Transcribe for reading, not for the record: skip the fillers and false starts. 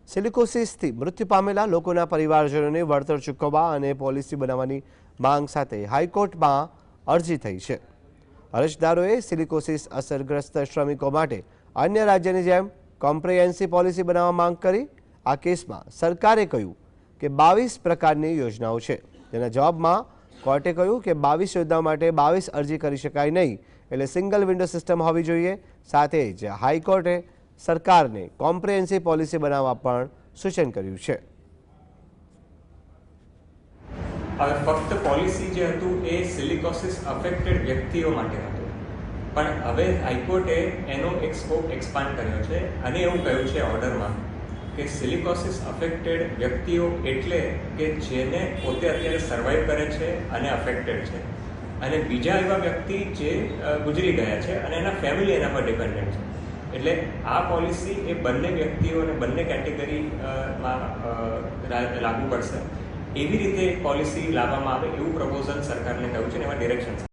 સિલિકોસિસથી મૃત્યુ પામેલા લોકોના પરિવારજનોને વળતર ચૂકવવા અને પોલિસી બનાવવાની માંગ સાથે હાઈકોર્ટમાં અરજી થઈ છે। અરજદારોએ સિલિકોસિસ અસરગ્રસ્ત શ્રમિકો માટે અન્ય રાજ્યની જેમ કોમ્પ્રિહેન્સિવ પોલિસી બનાવવા માંગ કરી। આ કેસમાં સરકારે કહ્યું કે 22 પ્રકારની યોજનાઓ છે, તેના જવાબમાં કોર્ટે કહ્યું કે 22 યોજનાઓ માટે 22 અરજી કરી શકાય નહીં, એટલે સિંગલ વિન્ડો સિસ્ટમ હોવી જોઈએ। સાથે જ હાઈકોર્ટે સરકારને કોમ્પ્રિહેન્સિવ પોલિસી બનાવવા પણ સૂચન કર્યું છે। હવે ફક્ત પોલિસી જે હતું એ સિલિકોસિસ અફેક્ટેડ વ્યક્તિઓ માટે હતું, પણ હવે હાઈકોર્ટે એનો એક સ્કોપ એક્સપાન્ડ કર્યો છે અને એવું કહ્યું છે ઓર્ડરમાં કે સિલિકોસિસ અફેક્ટેડ વ્યક્તિઓ એટલે કે જેને પોતે અત્યારે સર્વાઈવ કરે છે અને અફેક્ટેડ છે, અને બીજા એવા વ્યક્તિ જે ગુજરી ગયા છે અને એના ફેમિલી એના પર ડિપેન્ડન્ટ છે। એટલે આ પોલિસી એ બંને વ્યક્તિઓ અને બંને કેટેગરીમાં લાગુ પડશે। એવી રીતે પોલિસી લાવવામાં આવે એવું પ્રપોઝલ સરકારને કહ્યું છે અને એમાં ડિરેક્શન